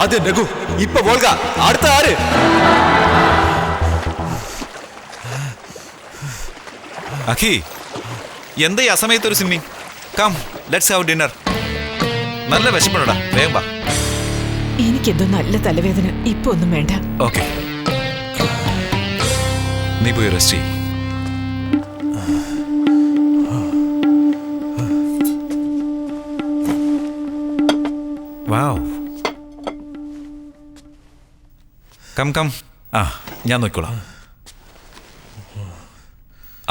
ആദ്യം രഘു, ഇപ്പൊ വോൾഗ, അടുത്ത ആര്? അഖി, എന്താ ഈ അസമയത്ത് ഒരു swimming? Come, let's have dinner. നല്ല വിശപ്പുണ്ടടാ, വേഗം വാ. എനിക്കെന്തോ നല്ല തലവേദന, ഇപ്പൊ ഒന്നും വേണ്ട. ഓക്കെ, നീ പോയി റെസ്റ്റ് ചെയ്യ്. Wow, come come. ആ, ഞാൻ നോക്കിക്കോളാം.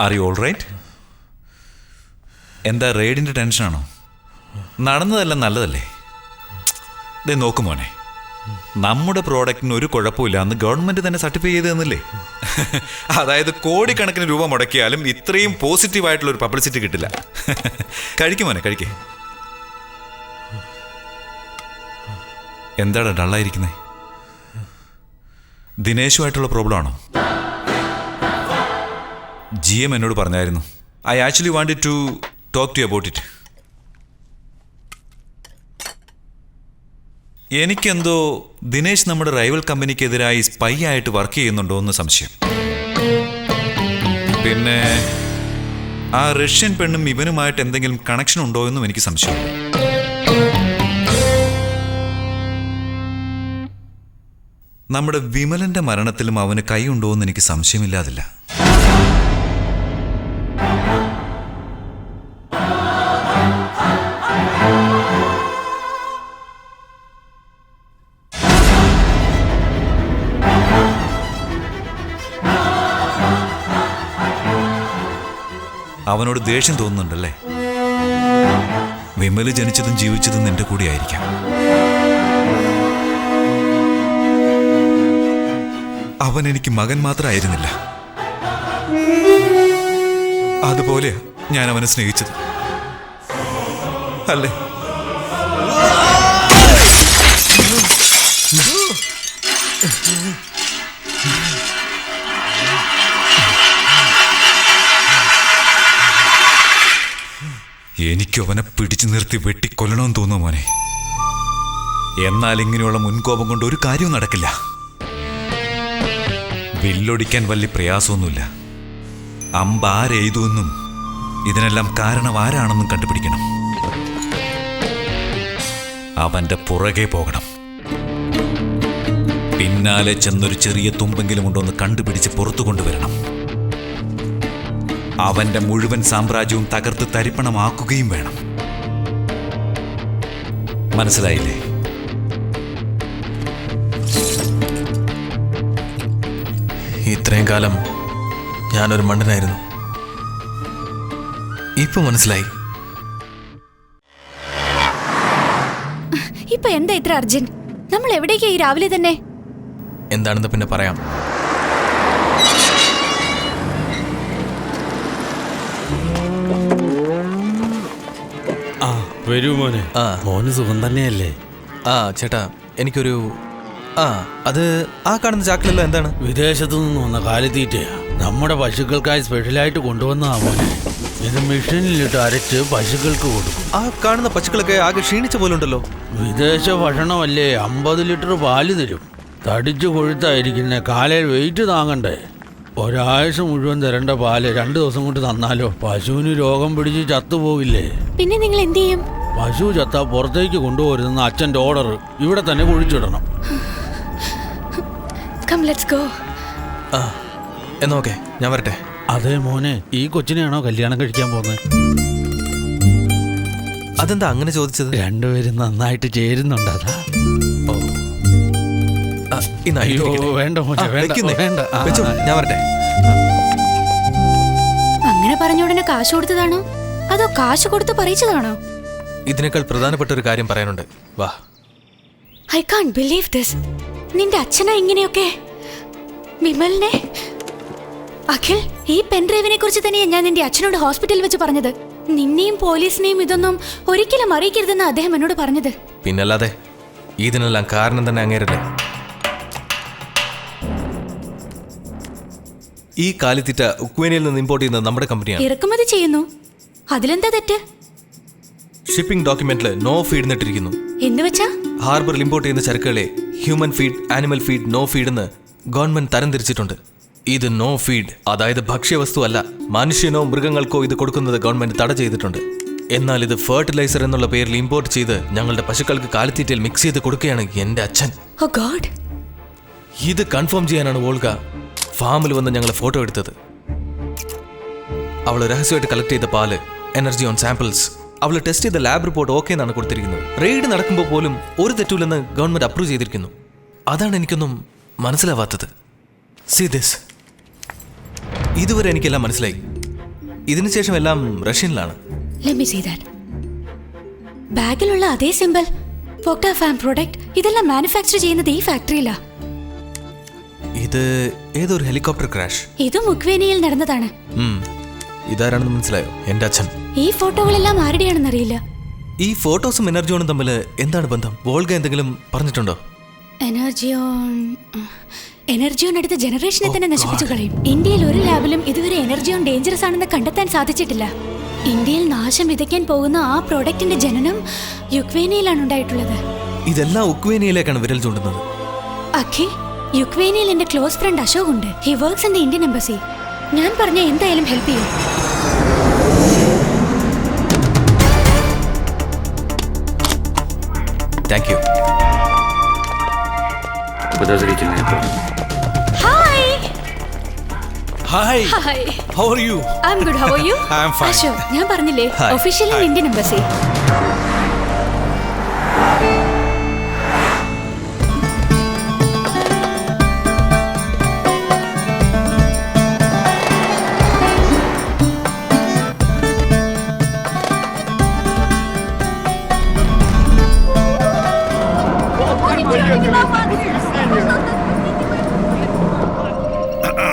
Are you all right? എന്താ റെയ്ഡിൻ്റെ ടെൻഷനാണോ? നടന്നതെല്ലാം നല്ലതല്ലേ? ദേ നോക്ക് മോനെ, നമ്മുടെ പ്രോഡക്റ്റിന് ഒരു കുഴപ്പമില്ല എന്ന് ഗവൺമെൻറ് തന്നെ സർട്ടിഫൈ ചെയ്ത് തന്നില്ലേ? അതായത് കോടിക്കണക്കിന് രൂപ മുടക്കിയാലും ഇത്രയും പോസിറ്റീവായിട്ടുള്ളൊരു പബ്ലിസിറ്റി കിട്ടില്ല. കഴിക്കും മോനെ, കഴിക്കേ. എന്താണ് ഡള്ളായിരിക്കുന്നത്? ദിനേശുമായിട്ടുള്ള പ്രോബ്ലം ആണോ? GM എന്നോട് പറഞ്ഞായിരുന്നു. I actually wanted to talk to you about it. എനിക്കെന്തോ ദിനേശ് നമ്മുടെ റൈവൽ കമ്പനിക്കെതിരായി സ്പൈ ആയിട്ട് വർക്ക് ചെയ്യുന്നുണ്ടോ എന്ന് സംശയം. പിന്നെ ആ റഷ്യൻ പെണ്ണും ഇവനുമായിട്ട് എന്തെങ്കിലും കണക്ഷൻ ഉണ്ടോ എന്നും എനിക്ക് സംശയം. നമ്മുടെ വിമലന്റെ മരണത്തിലും അവന് കൈയുണ്ടോ എന്ന് എനിക്ക് സംശയമില്ലാതില്ല. അവനോട് ദേഷ്യം തോന്നുന്നുണ്ടല്ലേ? വിമല് ജനിച്ചതും ജീവിച്ചതും നിന്റെ കൂടെ ആയിരിക്കാം. അവൻ എനിക്ക് മകൻ മാത്രമായിരുന്നില്ല. അതുപോലെ ഞാൻ അവനെ സ്നേഹിച്ചത് അല്ലേ? എനിക്കവനെ പിടിച്ചു നിർത്തി വെട്ടിക്കൊല്ലണമെന്ന് തോന്നുന്നു മോനെ. എന്നാൽ ഇങ്ങനെയുള്ള മുൻകോപം കൊണ്ട് ഒരു കാര്യവും നടക്കില്ല. വില്ലൊടിക്കാൻ വലിയ പ്രയാസമൊന്നുമില്ല. അമ്പ് ആരെയ്തുവെന്നും ഇതിനെല്ലാം കാരണം ആരാണെന്നും കണ്ടുപിടിക്കണം. അവന്റെ പുറകെ പോകണം. പിന്നാലെ ചെന്നൊരു ചെറിയ തുമ്പെങ്കിലും ഉണ്ടോന്ന് കണ്ടുപിടിച്ച് പുറത്തു കൊണ്ടുവരണം. അവന്റെ മുഴുവൻ സാമ്രാജ്യവും തകർത്ത് തരിപ്പണമാക്കുകയും വേണം. മനസ്സിലായില്ലേ? ഇത്രയും കാലം ഞാനൊരു മണ്ടനായിരുന്നു. ഇപ്പൊ മനസ്സിലായി. ഇപ്പൊ എന്താ ഇത്ര അർജന്റ്? നമ്മൾ എവിടേക്കാ ഈ രാവിലെ തന്നെ? എന്താണെന്ന് പിന്നെ പറയാം. വരൂ മോനെ. മോന് സുഖം തന്നെയല്ലേ? ചേട്ടാ, എനിക്കൊരു അത് ആ കാണുന്ന ചാക്കിലല്ലോ. എന്താണ്? വിദേശത്തു നിന്ന് വന്ന കാലിത്തീറ്റയാ. നമ്മുടെ പശുക്കൾക്കായി സ്പെഷ്യലായിട്ട് കൊണ്ടുവന്നതാ മോനെ. ഇത് മെഷീനിലിട്ട് അരച്ച് പശുക്കൾക്ക് കൊടുക്കും. ആ കാണുന്ന പശുക്കളൊക്കെ ആകെ ക്ഷീണിച്ച പോലെ ഉണ്ടല്ലോ. വിദേശ ഭക്ഷണമല്ലേ, 50 ലിറ്റർ പാല് തരും. തടിച്ചു കൊഴുത്തായിരിക്കുന്ന കാലയിൽ വെയിറ്റ് താങ്ങണ്ടേ. ഒരാഴ്ച മുഴുവൻ തരേണ്ട പാല് 2 ദിവസം കൊണ്ട് തന്നാലോ പശുവിന് രോഗം പിടിച്ച് ചത്തുപോകില്ലേ? പിന്നെ നിങ്ങൾ എന്ത് ചെയ്യും? പശു ചത്താ പുറത്തേക്ക് കൊണ്ടുപോരുന്ന അച്ഛൻ്റെ ഓർഡർ ഇവിടെ തന്നെ കുഴിച്ചിടണം. എന്നാ ഓക്കെ, ഞാൻ വരട്ടെ. അതെ മോനെ, ഈ കൊച്ചിനെയാണോ കല്യാണം കഴിക്കാൻ പോകുന്നത്? അതെന്താ അങ്ങനെ ചോദിച്ചത്? രണ്ടുപേരും നന്നായിട്ട് ചേരുന്നുണ്ട്, അതാ. വേണ്ട മോനെ, വേണ്ട. ഞാൻ വരട്ടെ. അങ്ങനെ പറഞ്ഞ ഉടനെ കാശ് കൊടുത്തതാണോ അതോ കാശ് കൊടുത്ത് പറയിച്ചതാണോ? ഇതിനേക്കാൾ പ്രധാനപ്പെട്ട ഒരു കാര്യം പറയാനുണ്ട്. വാ. I Kant believe this. നിന്റെ അച്ഛനാ ഇങ്ങനെയൊക്കെ? വിമലിനെ? അഖിൽ, ഈ പെൻഡ്രൈവിനെ കുറിച്ച് തന്നെയാ ഞാൻ നിന്റെ അച്ഛനോട് ഹോസ്പിറ്റലിൽ വെച്ച് പറഞ്ഞത്. നിന്നെയും പോലീസിനെയും ഇതൊന്നും ഒരിക്കലും അറിയിക്കരുതെന്ന് അദ്ദേഹം എന്നോട് പറഞ്ഞത്. പിന്നല്ലാതെ ഇതിനെല്ലാം കാരണം തന്നെ അങ്ങേരല്ലേ. ഈ കാലിത്തീറ്റ ഉക്രൈനിൽ നിന്ന് ഇമ്പോർട്ട് ചെയ്യുന്നത് നമ്മുടെ കമ്പനിയാണ്. ഇറക്കുമതി ചെയ്യുന്നു, അതിലെന്താ തെറ്റ്? ഷിപ്പിംഗ് ഡോക്യുമെന്റിൽ നോ ഫീഡ് എന്നിട്ടിരിക്കുന്നു. എന്ന് വെച്ചാ ഹാർബറിൽ ഇമ്പോർട്ട് ചെയ്യുന്ന ചരക്കുകളെ human feed, animal feed, no feed എന്ന് ഗവൺമെന്റ് തരംതിരിച്ചിട്ടുണ്ട്. ഇത് നോ ഫീഡ്, അതായത് ഭക്ഷ്യവസ്തു അല്ല. മനുഷ്യനോ മൃഗങ്ങൾക്കോ ഇത് കൊടുക്കുന്നത് ഗവൺമെന്റ് തട ചെയ്തിട്ടുണ്ട്. എന്നാൽ ഇത് ഫെർട്ടിലൈസർ എന്നുള്ള പേരിൽ ഇമ്പോർട്ട് ചെയ്ത് ഞങ്ങളുടെ പശുക്കൾക്ക് കാലിത്തീറ്റയിൽ മിക്സ് ചെയ്ത് കൊടുക്കുകയാണ് എൻ്റെ അച്ഛൻ. ഓ ഗോഡ്. ഇത് കൺഫേം ചെയ്യാനാണ് വോൾഗ ഫാമിൽ വന്ന് ഞങ്ങൾ ഫോട്ടോ എടുത്തത്. അവൾ രഹസ്യമായിട്ട് കളക്ട് ചെയ്ത പാല്, എനർജി ഓൺ സാമ്പിൾസ്, അവൾ ടെസ്റ്റ് ചെയ്ത ലാബ് റിപ്പോർട്ട് ഓക്കെ എന്നാണ് കൊടുത്തിരിക്കുന്നത്. റെയ്ഡ് നടക്കുമ്പോൾ പോലും ഒരു തെറ്റൂലെന്ന് ഗവൺമെന്റ് അപ്രൂവ് ചെയ്തിരിക്കുന്നു. അതാണ് എനിക്കൊന്നും മനസ്സിലാവാത്തത്. See this. ഇതുവരെ എനിക്കെല്ലാം മനസ്സിലായി. ഇതിനുശേഷം എല്ലാം റഷ്യനിലാണ്. Let me see that. ബാഗിലുള്ള അതേ സിമ്പിൾ, ഫോക്ട ഫാം പ്രോഡക്റ്റ്, ഇതെല്ലാം മാനുഫാക്ചർ ചെയ്യുന്നത് ഈ ഫാക്ടറിയിലാ. ഇത് ഏതൊരു ഹെലികോപ്റ്റർ ക്രാഷ്. ഇതും ഉക്വേനിയിൽ നടന്നതാണ്. ഇതാരാണെന്ന് മനസ്സിലായോ? എൻ്റെ അച്ഛൻ. ഈ ഫോട്ടോകളെല്ലാം ആരുടെയാണെന്നറിയില്ല. ഈ ഫോട്ടോസും എനർജിയോണും തമ്മിൽ എന്താണ് ബന്ധം? വോൾഗ എന്തെങ്കിലും പറഞ്ഞിട്ടുണ്ടോ? എനർജിയോൺ അടുത്ത ജനറേഷനെ തന്നെ നശിപ്പിച്ചു കളയും. ഇന്ത്യയിൽ ഒരു ലാബിലും ഇതുവരെ എനർജിയോൺ ഡേഞ്ചറസ് ആണെന്ന് കണ്ടെത്താൻ സാധിച്ചിട്ടില്ല. ഇന്ത്യയിൽ നാശം വിതയ്ക്കാൻ പോകുന്ന ആ പ്രോഡക്റ്റിന്റെ ജനനം യുക്വേനിയിലാണ് ഉണ്ടായിട്ടുള്ളത്. ഇതെല്ലാം ഉക്വേനിയയിലേക്കാണ് വിരൽ ചൂണ്ടുന്നത്. അഖി, യുക്വേനിയിൽ എന്റെ ക്ലോസ് ഫ്രണ്ട് അശോക് ഉണ്ട്. He works in the Indian embassy. ഞാൻ പറഞ്ഞ എന്തായാലും ഹെൽപ്പ് ചെയ്യും. Thank you. Hi. Hi. Hi. How are you? I am good. How are you? I am fine. Ashok, ഞാൻ പറഞ്ഞില്ലേ, Hi. Officially Indian embassy.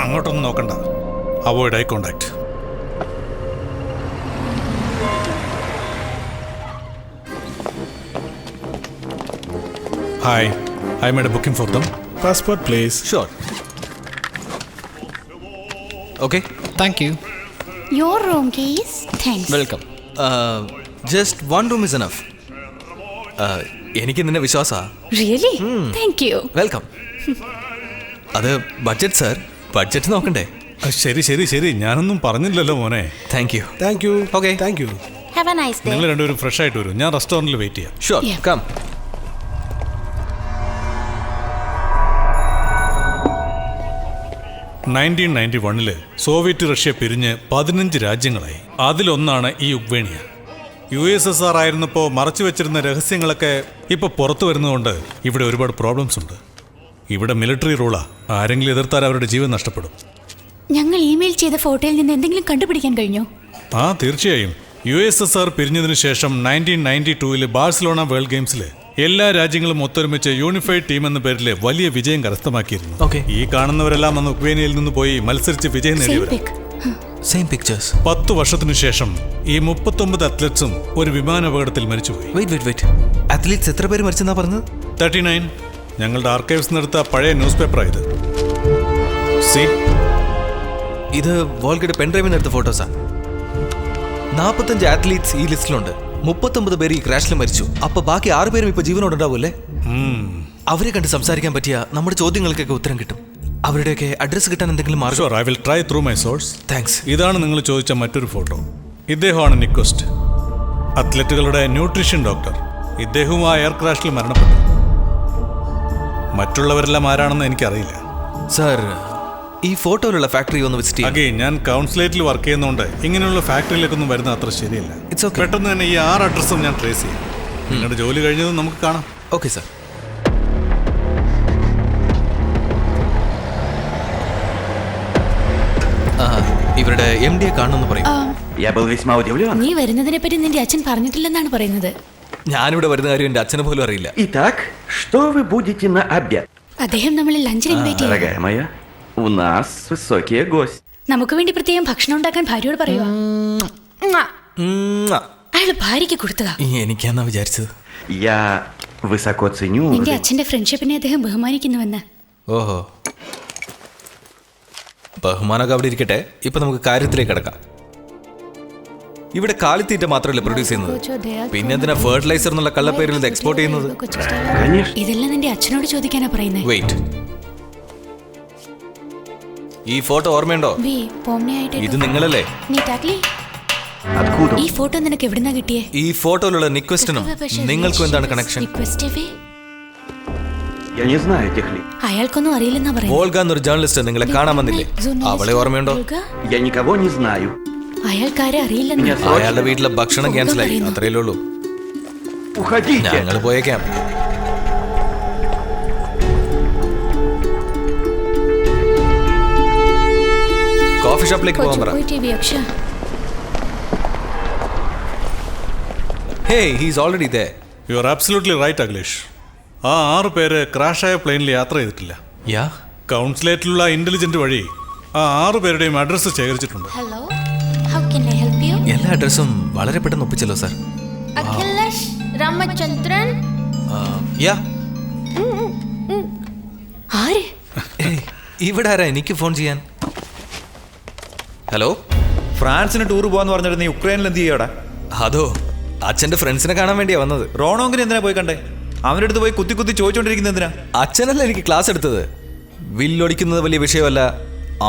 അങ്ങോട്ടൊന്നും നോക്കണ്ട. Avoid eye contact. Hi, I made a booking for them. Passport please. Sure. Okay. Thank you. Your room, please. Thanks. Welcome. Just one room is enough. എനിക്ക് നിന്നെ വിശ്വാസാ. Really? Thank you. Welcome. അത് budget sir, budget നോക്കണ്ടേ? ശരി ശരി ശരി, ഞാനൊന്നും പറഞ്ഞില്ലല്ലോ മോനെ. Thank you. Thank you. Okay. Thank you. Have a nice day. നിങ്ങൾ രണ്ടുപേരും ഫ്രഷ് ആയിട്ട് വരും. ഞാൻ റെസ്റ്റോറൻറ്റിൽ വെയിറ്റ് ചെയ്യാം. Sure. Yeah. Come. Soviet Russia പിരിഞ്ഞ് 15 രാജ്യങ്ങളായി. അതിലൊന്നാണ് ഈ യുക്വേനിയ. USSR ആയിരുന്നപ്പോൾ മറച്ചു വെച്ചിരുന്ന രഹസ്യങ്ങളൊക്കെ ഇപ്പോൾ പുറത്തു വരുന്നതുകൊണ്ട് ഇവിടെ ഒരുപാട് പ്രോബ്ലംസ് ഉണ്ട്. ഇവിടെ മിലിറ്ററി റൂളാ. ആരെങ്കിലും എതിർത്താൽ അവരുടെ ജീവൻ നഷ്ടപ്പെടും. ഞങ്ങൾ ഇമെയിൽ ചെയ്ത ഫോട്ടോയിൽ നിന്ന് എന്തെങ്കിലും കണ്ടുപിടിക്കാൻ കഴിഞ്ഞോ? ആ, തീർച്ചയായും. USSR പിരിഞ്ഞതിനു ശേഷം 1992 ബാഴ്സലോണ വേൾഡ് ഗെയിംസിൽ എല്ലാ രാജ്യങ്ങളും ഒത്തൊരുമിച്ച് യൂണിഫൈഡ് ടീം എന്ന പേരിൽ വലിയ വിജയം കരസ്ഥമാക്കിയിരുന്നു. Okay. ഈ കാണുന്നവരെല്ലാം അന്ന് ഉക്രേനിയയിൽ നിന്ന് പോയി മത്സരിച്ച് വിജയം Same നേടിയവർ. pic. Same pictures. 10 വർഷത്തിനു ശേഷം ഈ 39 അത്ലറ്റ്സും ഒരു വിമാനാപകടത്തിൽ മരിച്ചുപോയി. വെയിറ്റ്. അത്ലീറ്റ്സ് എത്ര പേര് മരിച്ചെന്നാ പറഞ്ഞത്? 39. ഞങ്ങളുടെ ആർക്കൈവ്സ് എടുത്ത പഴയ ന്യൂസ് പേപ്പറാണ് ഇത്. സി, ഇത് വോൾഗയുടെ പെൻഡ്രൈവിൽ എടുത്ത ഫോട്ടോസാ. 45 അത്ലീറ്റ്സ് ഈ ലിസ്റ്റിലുണ്ട്. 39 പേര് ഈ ക്രാഷിൽ മരിച്ചു. അപ്പൊ ബാക്കി 6 പേരും ഇപ്പൊ ജീവനോടുണ്ടാവൂല്ലേ? അവരെ കണ്ട് സംസാരിക്കാൻ പറ്റിയ നമ്മുടെ ചോദ്യങ്ങൾക്കൊക്കെ ഉത്തരം കിട്ടും. അവരുടെയൊക്കെ അഡ്രസ് കിട്ടാൻ എന്തെങ്കിലും മാർഗം? Sure, I will try through my source. Thanks. ഇതാണ് നിങ്ങൾ ചോദിച്ച മറ്റൊരു ഫോട്ടോ. ഇദ്ദേഹമാണ് നിക്കോസ്റ്റ്, അത്ലറ്റുകളുടെ ന്യൂട്രീഷൻ ഡോക്ടർ. ഇദ്ദേഹവും ആ എയർ ക്രാഷിൽ മരണപ്പെട്ടു. മറ്റുള്ളവരെല്ലാം ആരാണെന്ന് എനിക്കറിയില്ല. സാർ, ഈ ഫോട്ടോയിലുള്ള ഫാക്ടറി ഒന്ന് വിസിറ്റ് ചെയ്യാം. അഗെയിൻ, ഞാൻ കൗൺസിലേറ്റിൽ വർക്ക് ചെയ്യുന്നതുകൊണ്ട് ഇങ്ങനെയുള്ള ഫാക്ടറിയിലേക്കൊന്നും വരുന്ന അത്ര ശരിയല്ല. It's okay. പെട്ടെന്ന് തന്നെ ഈ 6 അഡ്രസ്സും ഞാൻ ട്രേസ് ചെയ്യാം. നിങ്ങളുടെ ജോലി കഴിഞ്ഞതും നമുക്ക് കാണാം. Okay sir. ഇവരുടെ MD കാണണമെന്ന് പറയും. Я был весьма удивлен. നീ വരുന്നതിനെ പറ്റി നിന്റെ അച്ഛൻ പറഞ്ഞിട്ടില്ലെന്നാണ് പറയുന്നത്. ഞാനിവിടെ വരുന്ന കാര്യം എൻ്റെ അച്ഛനെ പോലും അറിയില്ല. Итак, что вы будете на обед? അദ്ദേഹം നമ്മളെ ലഞ്ചിന് ഇൻവൈറ്റ് ചെയ്യും. Дорогая моя, у нас высокие гости. നമുക്ക് വേണ്ടി പ്രത്യേകം ഭക്ഷണം ഉണ്ടാക്കാൻ ഭാര്യയോട് പറയുക. അയാൾ ഭാര്യയ്ക്ക് കൊടുത്തതാ. എനിക്കാന്നാ വിചാരിച്ചത്. Я высоко ценю... നിന്റെ അച്ഛന്റെ ഫ്രണ്ട്ഷിപ്പിനെ അദ്ദേഹം ബഹുമാനിക്കുന്നുവെന്ന്. ഓഹോ, ബഹുമാനമൊക്കെ അവിടെ ഇരിക്കട്ടെ. ഇപ്പൊ നമുക്ക് കാര്യത്തിലേക്ക് കിടക്കാം. ഇവിടെ കാലിത്തീറ്റ മാത്രമല്ല പ്രൊഡ്യൂസ് ചെയ്യുന്നത്, പിന്നെ എന്തിനാ ഫെർട്ടിലൈസർ എന്നുള്ള കള്ളപ്പേരിൽ ഇത് എക്സ്പോർട്ട് ചെയ്യുന്നത്? Конечно. ഇതെല്ലാം നിന്റെ അച്ഛനോട് ചോദിക്കാനാ പറയുന്നേ. വെയിറ്റ്, ഈ ഫോട്ടോ ഓർമ്മയുണ്ടോ? വി, പോംനിയായിട്ട് ഇത് നിങ്ങളല്ലേ? നീ ടാക്ലി? Откуда? ഈ ഫോട്ടോ നിനക്ക് എവിടുന്നാ കിട്ടിയേ? ഈ ഫോട്ടോയിലുള്ള നിക്വസ്റ്റിനും നിങ്ങൾക്കും എന്താണ് കണക്ഷൻ? Я не знаю этих лиц. അയാൾക്കൊന്നും അറിയില്ലെന്നാ പറയുന്നത്. വോൾഗ എന്നൊരു ജേർണലിസ്റ്റ് നിങ്ങളെ കാണാൻ വന്നില്ലേ? അവളെ ഓർമ്മയുണ്ടോ? Я никого не знаю. അയാൾക്കാരെ അറിയില്ലെന്ന്. Меня срочно... അയാളുടെ വീട്ടിലെ ഭക്ഷണം ക്യാൻസലായി, അത്രയല്ലേ ഉള്ളൂ. Уходите! ഞങ്ങൾ പോയേക്കാം. കോഫി ഷോപ്പിലേക്ക് പോകാൻ പറ. Hey, he's already there. You are absolutely right Akhilesh. ആ 6 പേര് ക്രാഷായ പ്ലെയിനിൽ യാത്ര ചെയ്തിട്ടില്ല. യാ, കൗൺസിലേറ്റിലുള്ള ഇന്റലിജന്റ് വഴി ആ 6 പേരുടെയും അഡ്രസ്സ് ശേഖരിച്ചിട്ടുണ്ട്. Hello, how can I help you? എല്ലാ അഡ്രസ്സും വളരെ പെട്ടെന്ന് ഒപ്പിച്ചല്ലോ സാർ. അഖിലേഷ് രാമചന്ദ്രൻ. യാ, ആര്? ഏയ്, ഇവിടെ ആരാ എനിക്ക് ഫോൺ ചെയ്യാൻ? ഹലോ, ഫ്രാൻസിന് ടൂർ പോകാന്ന് പറഞ്ഞിട്ട് നീ യുക്രൈനിൽ എന്ത് ചെയ്യോടാ? അതോ അച്ഛന്റെ ഫ്രണ്ട്സിനെ കാണാൻ വേണ്ടിയാ വന്നത്. റോണോങ്കിന് എന്തിനാ പോയി കണ്ടേ? അവൻ്റെ അടുത്ത് പോയി കുത്തി കുത്തി ചോദിച്ചോണ്ടിരിക്കുന്നത് എന്തിനാ? അച്ഛനല്ല എനിക്ക് ക്ലാസ് എടുത്തത്. വില്ലൊടിക്കുന്നത് വലിയ വിഷയമല്ല,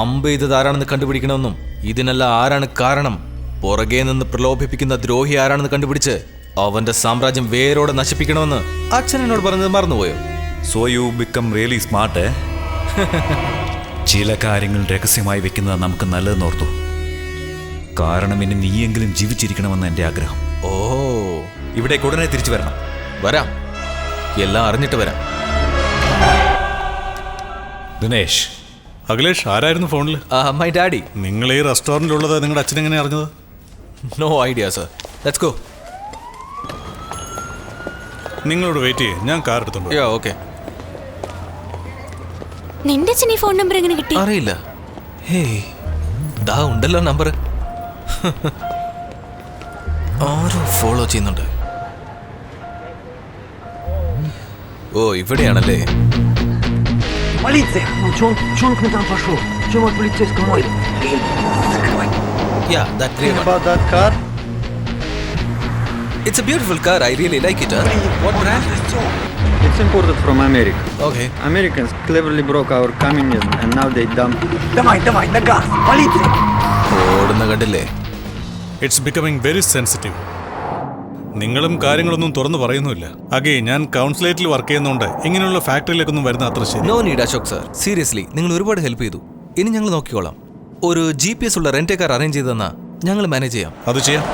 അമ്പ് ചെയ്തത് ആരാണെന്ന് കണ്ടുപിടിക്കണമെന്നും ഇതിനെല്ലാം ആരാണ് കാരണം, പുറകെ നിന്ന് പ്രലോഭിപ്പിക്കുന്ന ദ്രോഹി ആരാണെന്ന് കണ്ടുപിടിച്ച് അവന്റെ സാമ്രാജ്യം വേരോടെ നശിപ്പിക്കണമെന്ന് അച്ഛൻ എന്നോട് പറഞ്ഞത് മറന്നുപോയോ? So you become really smart. ചില കാര്യങ്ങൾ രഹസ്യമായി വെക്കുന്നത് നമുക്ക് നല്ലതെന്ന് ഓർത്തു. കാരണം ഇനി നീയെങ്കിലും ജീവിച്ചിരിക്കണമെന്ന് എൻ്റെ ആഗ്രഹം. ഓ, ഇവിടേക്ക് ഉടനെ തിരിച്ചു വരണം. വരാം, എല്ലാം അറിഞ്ഞിട്ട് വരാം. ദിനേഷ്, അഖിലേഷ്, ആരായിരുന്നു ഫോണിൽ? My daddy. നിങ്ങൾ ഈ റെസ്റ്റോറൻറ്റിലുള്ളത് നിങ്ങളുടെ അച്ഛൻ എങ്ങനെ അറിഞ്ഞത്? No idea sir. Let's go. നിങ്ങളോട് വെയിറ്റ് ചെയ്യേ, ഞാൻ കാർ എടുത്തോണ്ട് വരാം. Yeah, okay. നിന്റെ അച്ഛൻ ഈ ഫോൺ നമ്പർ എങ്ങനെ കിട്ടി? അറിയില്ല. ഹേയ്, ദാ ഉണ്ടല്ലോ നമ്പർ. ആരോ ഫോളോ ചെയ്യുന്നുണ്ട്. ഓ, ഇവിടെയാണല്ലേ. Полиция! Ну, чё он к нам там пошел? Чем от полицейского мой? Yeah, that grey one. About that car? It's a beautiful car. I really like it. What brand? It's imported from America. Okay. Americans cleverly broke our communism and now they dump. Давай, давай, на газ! Полиция! ഓടുന്ന കണ്ടില്ലേ? It's becoming very sensitive. നിങ്ങളും കാര്യങ്ങളൊന്നും തുറന്നു പറയുന്നുമില്ല. അഗേ, ഞാൻ കൗൺസിലേറ്റിൽ work ചെയ്യുന്നതുകൊണ്ട് ഇങ്ങനെയുള്ള ഫാക്ടറിയിലേക്കൊന്നും വരുന്ന അത്ര ശരി. No need Ashok sir. Seriously, നിങ്ങൾ ഒരുപാട് ഹെൽപ്പ് ചെയ്തു. ഇനി ഞങ്ങൾ നോക്കിക്കോളാം. ഒരു GPS ഉള്ള റെന്റ് കാർ അറേഞ്ച് ചെയ്ത് തന്നാ ഞങ്ങൾ മാനേജ് ചെയ്യാം. അത് ചെയ്യാം.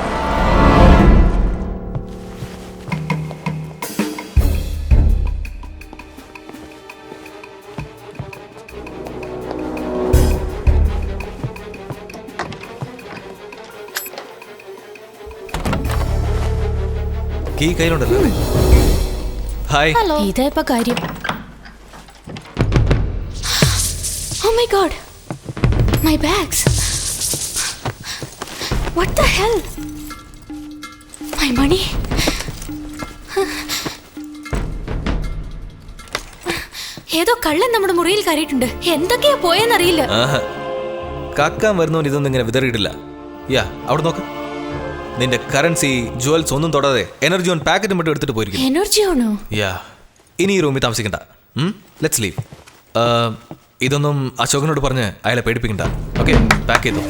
കീ കയ്യിലുണ്ടല്ലോ. ഹായ്. ഇതാ ഇപ്പൊ കാര്യം. Oh my god. My bags. What the hell? My money. ഏതോ കള്ളൻ നമ്മുടെ മുറിയിൽ കയറിയിട്ടുണ്ട്. എന്തൊക്കെയാ പോയെന്നറിയില്ല. കാക്കാൻ വരുന്നവൻ ഇതൊന്നും ഇങ്ങനെ വിതറിയിട്ടില്ല. യാ, അവിടെ നോക്ക്. നിന്റെ കറൻസി, ജുവൽസ് ഒന്നും തൊടാതെ എനർജി ഓൺ പാക്കറ്റ് மட்டும் എടുത്തിട്ട് പോയിരിക്കും. എനർജി ആണോ? യാ, ഇനി ഈ റൂമിൽ താമസിക്കണ്ട. Let's leave. ഇതൊന്നും അശോകനോട് പറഞ്ഞ് അയാളെ പേടിപ്പിക്കണ്ട. ഓക്കെ, പാക്ക് ചെയ്തോ.